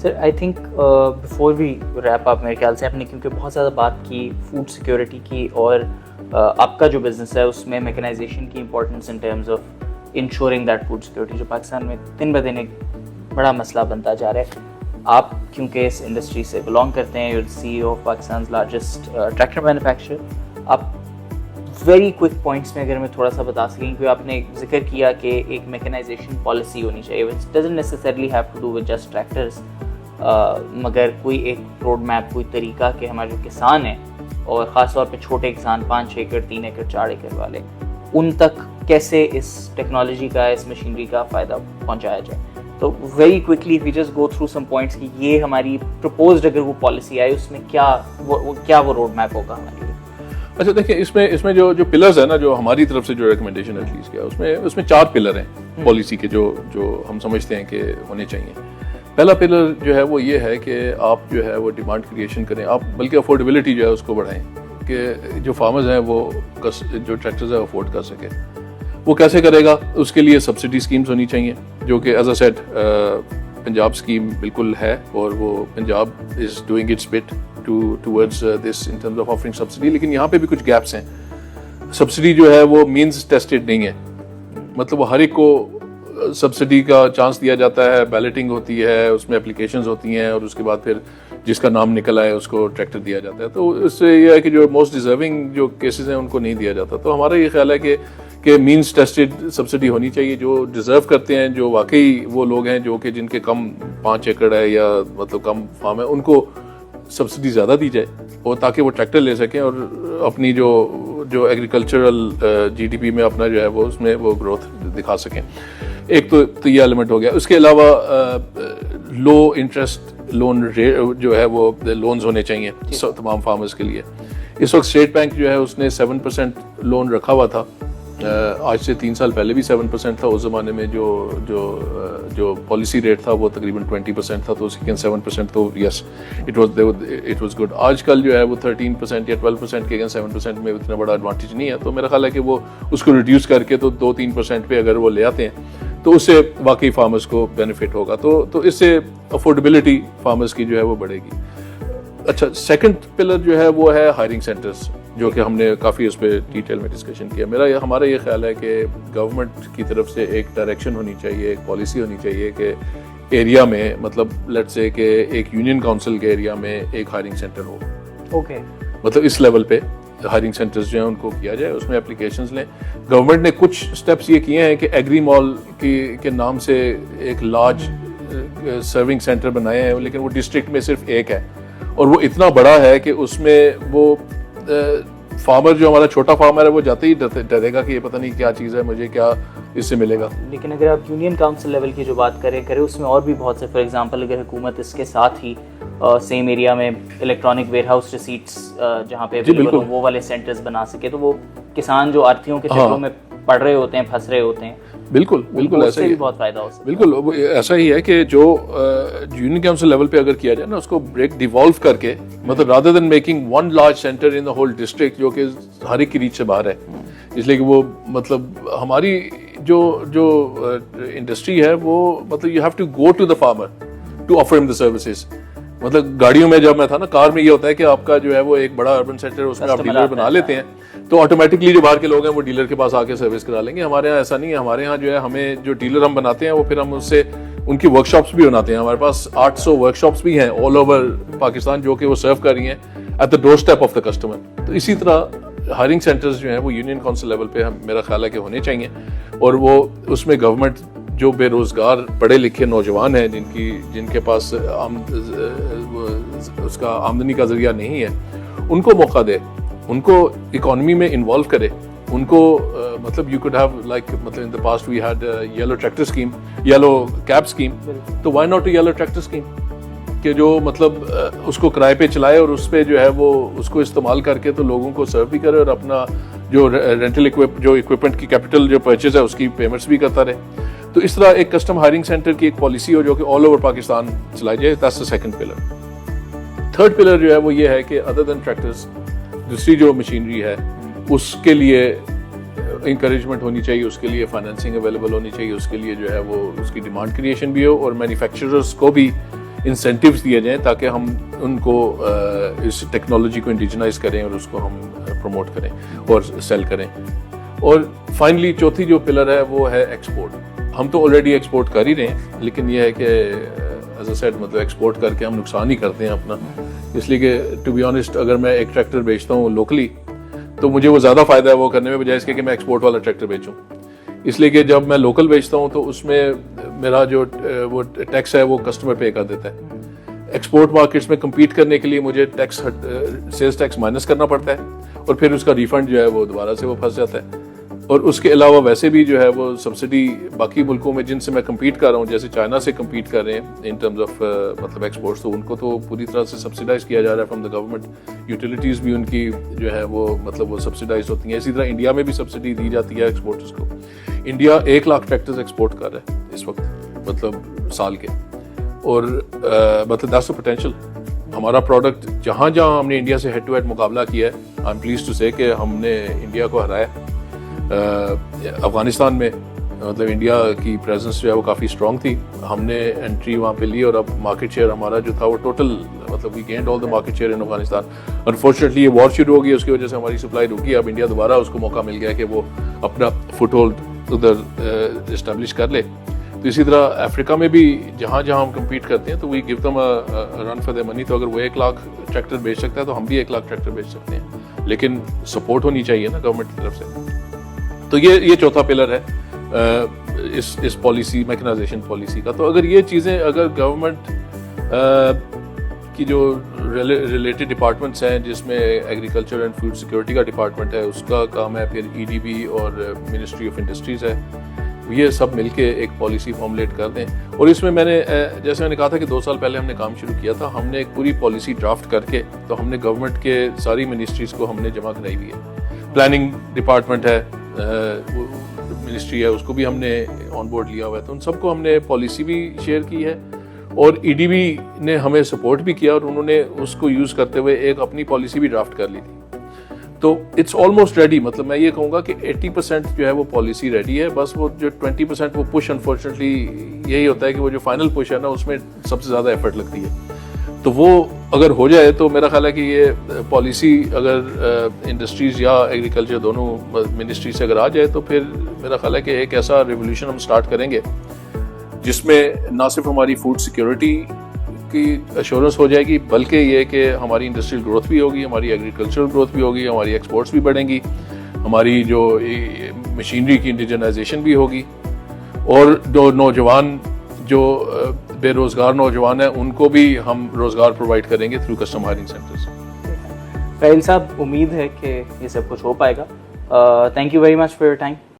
Sir I think before we wrap up میرے خیال سے آپ نے کیونکہ بہت زیادہ بات کی فوڈ سیکیورٹی کی اور آپ کا جو بزنس ہے اس میں میکنائزیشن کی importance in terms of ensuring that food security جو پاکستان میں دن بدن ایک بڑا مسئلہ بنتا جا رہا ہے. آپ کیونکہ اس انڈسٹری سے بلانگ کرتے ہیں, your C E O of Pakistan largest tractor manufacturer, آپ ویری کوئک پوائنٹس میں اگر میں تھوڑا سا بتا سکیں, کیونکہ آپ نے ذکر کیا کہ ایک میکنائزیشن پالیسی ہونی چاہیے which doesn't necessarily have to do with just tractors, مگر کوئی ایک روڈ میپ, کوئی طریقہ کہ ہمارے جو کسان ہیں اور خاص طور پہ چھوٹے کسان 5 ایکڑ 3 ایکڑ 4 ایکڑ والے, ان تک کیسے اس ٹیکنالوجی کا, اس مشینری کا فائدہ پہنچایا جائے. تو very quickly we just go through some points کہ یہ ہماری پرپوزڈ اگر وہ پالیسی آئے اس میں کیا وہ روڈ میپ ہوگا ہمارے لیے. اچھا دیکھیں, اس میں جو پلرز ہیں نا, جو ہماری طرف سے جو ریکمنڈیشن ہے ریلیز کیا, اس میں 4 پلر ہیں پالیسی کے جو ہم سمجھتے ہیں کہ ہونے چاہیے. پہلا پلر جو ہے وہ یہ ہے کہ آپ جو ہے وہ ڈیمانڈ کریشن کریں, آپ بلکہ افورڈیبلٹی جو ہے اس کو بڑھائیں کہ جو فارمرز ہیں وہ جو ٹریکٹرز ہیں افورڈ کر سکے. وہ کیسے کرے گا؟ اس کے لیے سبسڈی اسکیمز ہونی چاہیے, جو کہ as a set Punjab scheme بالکل ہے, اور وہ Punjab is doing its bit towards this in terms of offering subsidy. لیکن یہاں پہ بھی کچھ گیپس ہیں. سبسڈی جو ہے وہ مینز ٹیسٹڈ نہیں ہے, مطلب وہ ہر ایک کو سبسڈی کا چانس دیا جاتا ہے, بیلٹنگ ہوتی ہے, اس میں اپلیکیشنز ہوتی ہیں, اور اس کے بعد پھر جس کا نام نکل آئے اس کو ٹریکٹر دیا جاتا ہے. تو اس سے یہ ہے کہ جو موسٹ ڈیزرونگ جو کیسز ہیں ان کو نہیں دیا جاتا. تو ہمارا یہ خیال ہے کہ مینز ٹیسٹڈ سبسڈی ہونی چاہیے. جو ڈیزرو کرتے ہیں, جو واقعی وہ لوگ ہیں جو کہ جن کے کم 5 ایکڑ ہے یا مطلب کم فارم ہے, ان کو سبسڈی زیادہ دی جائے, اور تاکہ وہ ٹریکٹر لے سکیں اور اپنی جو ایگریکلچرل جی ڈی پی میں اپنا جو ہے وہ اس میں وہ گروتھ دکھا سکیں. ایک تو یہ ایلیمنٹ ہو گیا. اس کے علاوہ لو انٹرسٹ لون جو ہے وہ لونز ہونے چاہیے تمام فارمرز کے لیے. اس وقت اسٹیٹ بینک جو ہے اس نے 7% لون رکھا ہوا تھا, آج سے 3 سال پہلے بھی 7% تھا. اس زمانے میں جو پالیسی ریٹ تھا وہ تقریباً 20% تھا, تو اس کے 7% تو یس اٹ واز گڈ. آج کل جو ہے وہ 13% یا 12% کے 7% میں اتنا بڑا ایڈوانٹیج نہیں ہے. تو میرا خیال ہے کہ وہ اس کو ریڈیوس کر کے تو 2-3% پہ اگر وہ لے آتے ہیں تو اس سے واقعی فارمرز کو بینیفٹ ہوگا. تو اس سے افورڈیبلٹی فارمرز کی جو ہے وہ بڑھے گی. اچھا, سیکنڈ پلر جو ہے وہ ہے ہائرنگ سینٹرز, جو کہ ہم نے کافی اس پہ ڈیٹیل میں ڈسکشن کیا. ہمارا یہ خیال ہے کہ گورنمنٹ کی طرف سے ایک ڈائریکشن ہونی چاہیے, ایک پالیسی ہونی چاہیے کہ ایریا میں, مطلب لیٹ سے کہ ایک یونین کاؤنسل کے ایریا میں ایک ہائرنگ سینٹر ہو. اوکے, مطلب اس لیول پہ ہائرنگ سینٹرز جو ہیں ان کو کیا جائے, اس میں اپلیکیشنز لیں. گورنمنٹ نے کچھ سٹیپس یہ کیے ہیں کہ ایگری مال کے نام سے ایک لارج سرونگ سینٹر بنائے ہیں, لیکن وہ ڈسٹرکٹ میں صرف ایک ہے, اور وہ اتنا بڑا ہے کہ اس میں وہ فارمر جو ہمارا چھوٹا فارمر ہے وہ جاتے ہی ڈرے گا کہ یہ پتہ نہیں کیا چیز ہے, مجھے کیا اس سے ملے گا. لیکن اگر آپ یونین کاؤنسل لیول کی جو بات کریں اس میں اور بھی بہت سے, فار ایگزامپل اگر حکومت اس کے ساتھ ہی سیم ایریا میں الیکٹرانک ویئر ہاؤس ریسیٹس جہاں پہ وہ والے سینٹرز بنا سکے, تو وہ کسان جو آرتھیوں کے چکروں میں پڑ رہے ہوتے ہیں, پھنس رہے ہوتے ہیں, بالکل ایسا ہی بہت فائدہ ہو سکتا ہے. بالکل ایسا ہی ہے کہ جو یونین کاؤنسل لیول پہ اگر کیا جائے نا, اس کو بریک ڈیوالو کر کے, مطلب rather than making one large centre in the whole district جو کہ ہر ایک کی ریچ سے باہر ہے, اس لیے کہ وہ مطلب ہماری جو انڈسٹری ہے وہ مطلب you have to go to the farmer to offer ہم دا سروسز. مطلب گاڑیوں میں جب میں تھا نا, کار میں یہ ہوتا ہے کہ آپ کا جو ہے وہ ایک بڑا اربن سینٹر, اس میں آپ ڈیلر بنا لیتے ہیں, تو آٹومیٹکلی جو باہر کے لوگ ہیں وہ ڈیلر کے پاس آ کے سروس کرا لیں گے. ہمارے یہاں ایسا نہیں ہے. ہمارے یہاں جو ہے ہمیں جو ڈیلر ہم بناتے ہیں وہ پھر ہم اس سے ان کی ورک شاپس بھی بناتے ہیں. ہمارے پاس 800 ورک شاپس بھی ہیں آل اوور پاکستان, جو کہ وہ سرو کر رہی ہیں at the doorstep of the customer. تو اسی طرح ہائرنگ سینٹرز جو ہیں وہ یونین کاؤنسل لیول پہ میرا خیال ہے کہ ہونے چاہیے, اور وہ اس میں گورنمنٹ جو بے روزگار پڑھے لکھے نوجوان ہیں جن کے پاس اس کا آمدنی کا ذریعہ نہیں ہے, ان کو موقع دے, ان کو اکانومی میں انوالو کرے, ان کو مطلب یو کوڈ ہیو لائک مطلب in the past we had yellow tractor scheme, yellow cab scheme, تو why not yellow tractor scheme کہ جو مطلب اس کو کرائے پہ چلائے, اور اس پہ جو ہے وہ اس کو استعمال کر کے تو لوگوں کو سرو بھی کرے, اور اپنا جو رینٹل جو اکوپمنٹ کی کیپٹل جو پرچیز ہے اس کی پیمنٹس بھی کرتا رہے. تو اس طرح ایک کسٹم ہائرنگ سینٹر کی ایک پالیسی ہو جو کہ آل اوور پاکستان چلائی جائے. That's the second pillar. Third pillar جو ہے وہ یہ ہے کہ ادر دین ٹریکٹرز دوسری جو مشینری ہے اس کے لیے انکریجمنٹ ہونی چاہیے, اس کے لیے فائنینسنگ اویلیبل ہونی چاہیے, اس کے لیے جو ہے وہ اس کی ڈیمانڈ کریشن بھی ہو, اور مینوفیکچررز کو بھی انسینٹیوز دیے جائیں تاکہ ہم ان کو اس ٹیکنالوجی کو انڈیجنائز کریں اور اس کو ہم پروموٹ کریں اور سیل کریں. اور فائنلی چوتھی جو پلر ہے وہ ہے ایکسپورٹ. ہم تو آلریڈی ایکسپورٹ کر ہی رہے ہیں, لیکن یہ ہے کہ ایز اے سیڈ مطلب ایکسپورٹ کر کے ہم نقصان ہی کرتے ہیں اپنا, اس لیے کہ ٹو بی آنیسٹ اگر میں ایک ٹریکٹر بیچتا ہوں لوکلی تو مجھے وہ زیادہ فائدہ ہے وہ کرنے میں بجائے اس کے کہ میں ایکسپورٹ والا ٹریکٹر بیچوں. اس لیے کہ جب میں لوکل بیچتا ہوں تو اس میں میرا جو وہ ٹیکس ہے وہ کسٹمر پے کر دیتا ہے. ایکسپورٹ مارکیٹس میں کمپیٹ کرنے کے لیے مجھے ٹیکس سیلز ٹیکس مائنس کرنا پڑتا ہے اور پھر اس کا ریفنڈ جو ہے وہ دوبارہ سے وہ پھنس جاتا ہے. اور اس کے علاوہ ویسے بھی جو ہے وہ سبسڈی باقی ملکوں میں جن سے میں کمپیٹ کر رہا ہوں, جیسے چائنا سے کمپیٹ کر رہے ہیں ان ٹرمز آف مطلب ایکسپورٹس, تو ان کو تو پوری طرح سے سبسڈائز کیا جا رہا ہے فرام دا گورنمنٹ. یوٹیلیٹیز بھی ان کی جو ہے وہ مطلب وہ سبسڈائز ہوتی ہیں. اسی طرح انڈیا میں بھی سبسڈی دی جاتی ہے ایکسپورٹرز کو. انڈیا 1 لاکھ ٹریکٹرز ایکسپورٹ کر رہا ہے اس وقت مطلب سال کے, اور مطلب دیٹس دا پوٹینشیل. ہمارا پروڈکٹ جہاں جہاں ہم نے انڈیا سے ہیڈ ٹو ہیڈ مقابلہ کیا ہے, آئی ایم پلیز ٹو سے کہ ہم نے انڈیا کو ہرایا. افغانستان میں مطلب انڈیا کی پریزنس جو ہے وہ کافی اسٹرانگ تھی, ہم نے انٹری وہاں پہ لی اور اب مارکیٹ شیئر ہمارا جو تھا وہ ٹوٹل مطلب we gained all the market share in Afghanistan. Unfortunately یہ وار شروع ہو گئی, اس کی وجہ سے ہماری سپلائی رکی. اب انڈیا دوبارہ اس کو موقع مل گیا کہ وہ اپنا فٹ ہولڈ ادھر اسٹیبلش کر لے. تو اسی طرح افریقہ میں بھی جہاں جہاں ہم کمپیٹ کرتے ہیں تو وی give them run for the منی. تو اگر وہ 1 لاکھ ٹریکٹر بیچ سکتا ہے تو ہم بھی 1 لاکھ ٹریکٹر بیچ سکتے ہیں, لیکن سپورٹ ہونی چاہیے نا گورنمنٹ کی طرف سے. تو یہ چوتھا پلر ہے اس پالیسی میکنائزیشن پالیسی کا. تو اگر یہ چیزیں اگر گورنمنٹ کی جو ریلیٹڈ ڈپارٹمنٹس ہیں جس میں ایگریکلچر اینڈ فوڈ سیکورٹی کا ڈپارٹمنٹ ہے اس کا کام ہے, پھر EDB اور منسٹری آف انڈسٹریز ہے, یہ سب مل کے ایک پالیسی فارمولیٹ کر دیں. اور اس میں میں نے جیسے میں نے کہا تھا کہ 2 سال پہلے ہم نے کام شروع کیا تھا, ہم نے ایک پوری پالیسی ڈرافٹ کر کے تو ہم نے گورنمنٹ کے ساری منسٹریز کو ہم نے جمع کرائی ہوئی ہے. پلاننگ ڈپارٹمنٹ ہے, منسٹری ہے, اس کو بھی ہم نے آن بورڈ لیا ہوا ہے. تو ان سب کو ہم نے پالیسی بھی شیئر کی ہے اور EDB نے ہمیں سپورٹ بھی کیا اور انہوں نے اس کو یوز کرتے ہوئے ایک اپنی پالیسی بھی ڈرافٹ کر لی تھی. تو اٹس آلموسٹ ریڈی. مطلب میں یہ کہوں گا کہ 80% جو ہے وہ پالیسی ریڈی ہے, بس وہ جو 20% وہ پش انفارچونیٹلی یہی ہوتا ہے کہ وہ جو فائنل پش ہے نا اس میں سب سے زیادہ ایفرٹ لگتی ہے. تو وہ اگر ہو جائے تو میرا خیال ہے کہ یہ پالیسی اگر انڈسٹریز یا ایگریکلچر دونوں منسٹری سے اگر آ جائے تو پھر میرا خیال ہے کہ ایک ایسا ریولیوشن ہم سٹارٹ کریں گے جس میں نہ صرف ہماری فوڈ سیکیورٹی کی ایشورنس ہو جائے گی بلکہ یہ کہ ہماری انڈسٹریل گروتھ بھی ہوگی, ہماری ایگریکلچرل گروتھ بھی ہوگی, ہماری ایکسپورٹس بھی بڑھیں گی, ہماری جو مشینری کی انڈیجنائزیشن بھی ہوگی, اور جو نوجوان جو بے روزگار نوجوان ہیں ان کو بھی ہم روزگار پرووائڈ کریں گے تھرو کسٹم ہائرنگ سینٹرز. فیل صاحب, امید ہے کہ یہ سب کچھ ہو پائے گا. Thank you very much for your time.